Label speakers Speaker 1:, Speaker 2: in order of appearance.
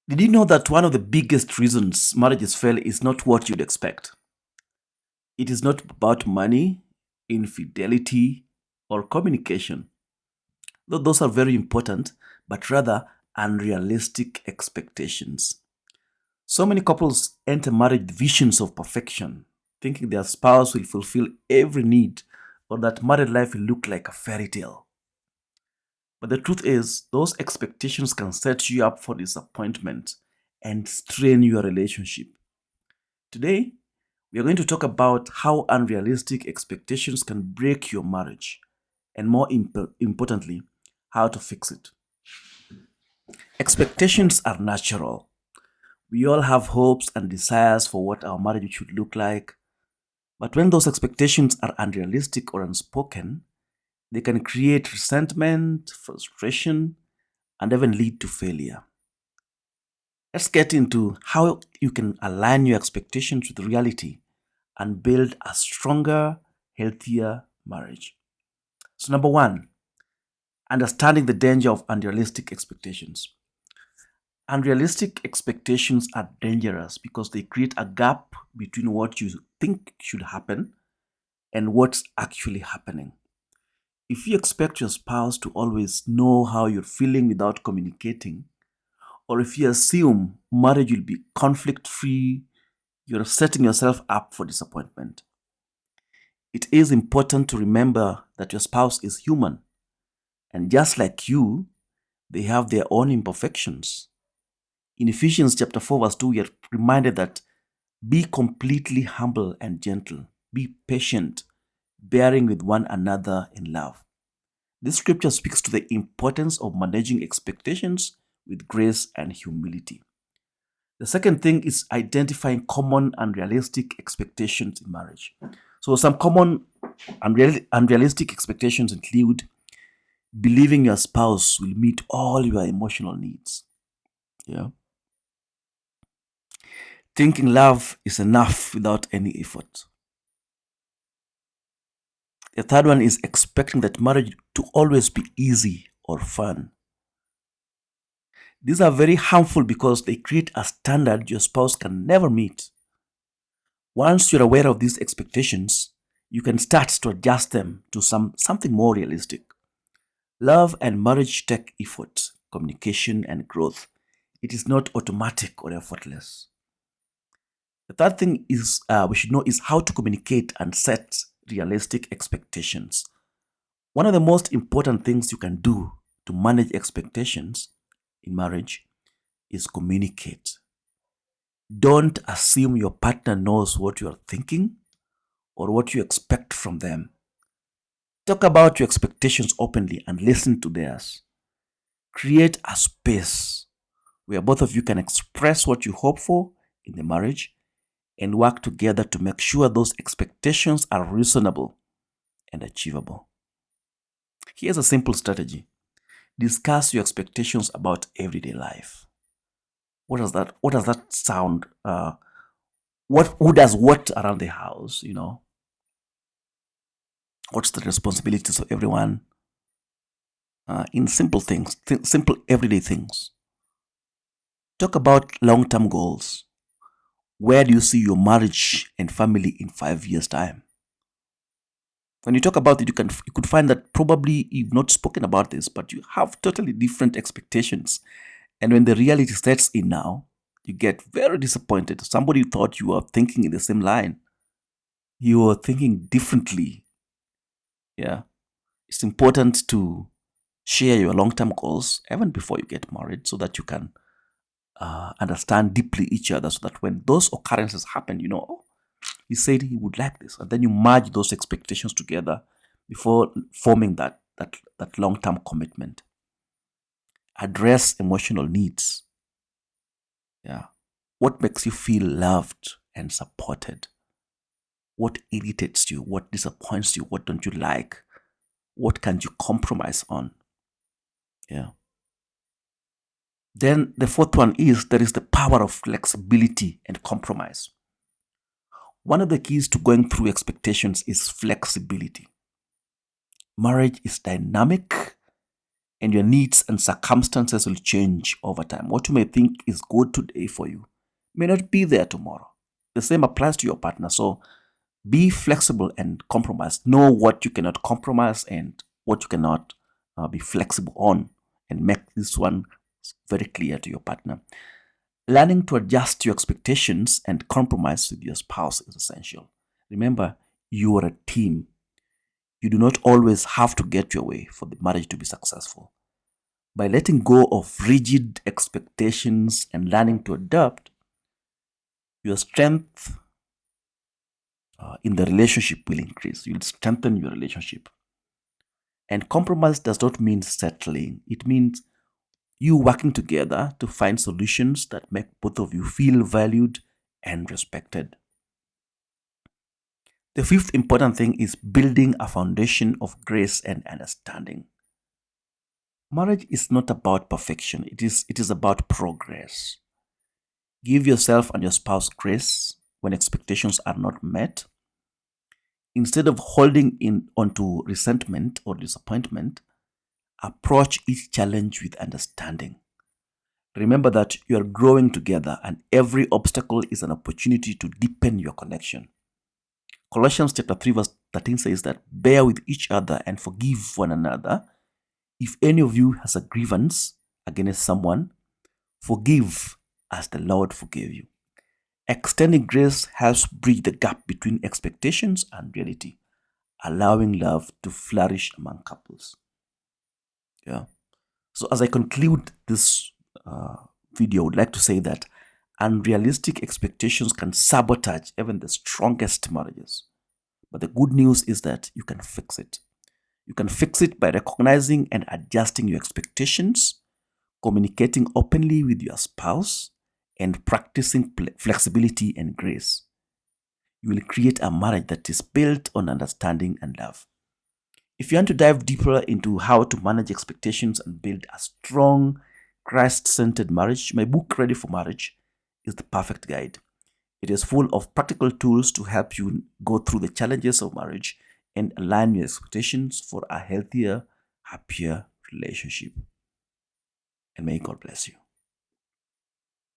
Speaker 1: Did you know that one of the biggest reasons marriages fail is not what you'd expect? It is not about money, infidelity, or communication, though those are very important, but rather unrealistic expectations. So many couples enter marriage with visions of perfection, thinking their spouse will fulfill every need or that married life will look like a fairy tale. But the truth is, those expectations can set you up for disappointment and strain your relationship. Today, we are going to talk about how unrealistic expectations can break your marriage, and more importantly, how to fix it. Expectations are natural. We all have hopes and desires for what our marriage should look like, but when those expectations are unrealistic or unspoken, they can create resentment, frustration, and even lead to failure. Let's get into how you can align your expectations with reality and build a stronger, healthier marriage. So, number one, understanding the danger of unrealistic expectations. Unrealistic expectations are dangerous because they create a gap between what you think should happen and what's actually happening. If you expect your spouse to always know how you're feeling without communicating, or if you assume marriage will be conflict free, you're setting yourself up for disappointment. It is important to remember that your spouse is human, and just like you, they have their own imperfections. In Ephesians chapter 4, verse 2, we are reminded that be completely humble and gentle, be patient, bearing with one another in love. This scripture speaks to the importance of managing expectations with grace and humility. The second thing is identifying common unrealistic expectations in marriage. So, some common unrealistic expectations include believing your spouse will meet all your emotional needs. Yeah. Thinking love is enough without any effort. The third one is expecting that marriage to always be easy or fun. These are very harmful because they create a standard your spouse can never meet. Once you're aware of these expectations, you can start to adjust them to something more realistic. Love and marriage take effort, communication, and growth. It is not automatic or effortless. The third thing is we should know is how to communicate and set realistic expectations. One of the most important things you can do to manage expectations in marriage is communicate. Don't assume your partner knows what you are thinking or what you expect from them. Talk about your expectations openly and listen to theirs. Create a space where both of you can express what you hope for in the marriage and work together to make sure those expectations are reasonable and achievable. Here's a simple strategy: discuss your expectations about everyday life. What does that sound? What who does what around the house? What's the responsibilities of everyone? In simple things, simple everyday things. Talk about long-term goals. Where do you see your marriage and family in 5 years' time? When you talk about it, you could find that probably you've not spoken about this, but you have totally different expectations. And when the reality sets in now, you get very disappointed. Somebody thought you were thinking in the same line. You were thinking differently. Yeah. It's important to share your long-term goals even before you get married so that you can understand deeply each other, so that when those occurrences happen, oh, he said he would like this, and then you merge those expectations together before forming that long-term commitment. Address emotional needs. Yeah. What makes you feel loved and supported? What irritates you? What disappoints you? What don't you like? What can you compromise on? Yeah. Then the fourth one is there is the power of flexibility and compromise. One of the keys to going through expectations is flexibility. Marriage is dynamic and your needs and circumstances will change over time. What you may think is good today for you may not be there tomorrow. The same applies to your partner. So be flexible and compromise. Know what you cannot compromise and what you cannot be flexible on, and make this one very clear to your partner. Learning to adjust your expectations and compromise with your spouse is essential. Remember, you are a team. You do not always have to get your way for the marriage to be successful. By letting go of rigid expectations and learning to adapt, your strength in the relationship will increase. You'll strengthen your relationship. And compromise does not mean settling, it means you working together to find solutions that make both of you feel valued and respected. The fifth important thing is building a foundation of grace and understanding. Marriage is not about perfection, it is about progress. Give yourself and your spouse grace when expectations are not met. Instead of holding in onto resentment or disappointment, approach each challenge with understanding. Remember that you are growing together and every obstacle is an opportunity to deepen your connection. Colossians chapter 3 verse 13 says that bear with each other and forgive one another. If any of you has a grievance against someone, forgive as the Lord forgave you. Extending grace helps bridge the gap between expectations and reality, allowing love to flourish among couples. Yeah. So as I conclude this video, I would like to say that unrealistic expectations can sabotage even the strongest marriages. But the good news is that you can fix it. You can fix it by recognizing and adjusting your expectations, communicating openly with your spouse, and practicing flexibility and grace. You will create a marriage that is built on understanding and love. If you want to dive deeper into how to manage expectations and build a strong, Christ centered marriage, my book, Ready for Marriage, is the perfect guide. It is full of practical tools to help you go through the challenges of marriage and align your expectations for a healthier, happier relationship. And may God bless you.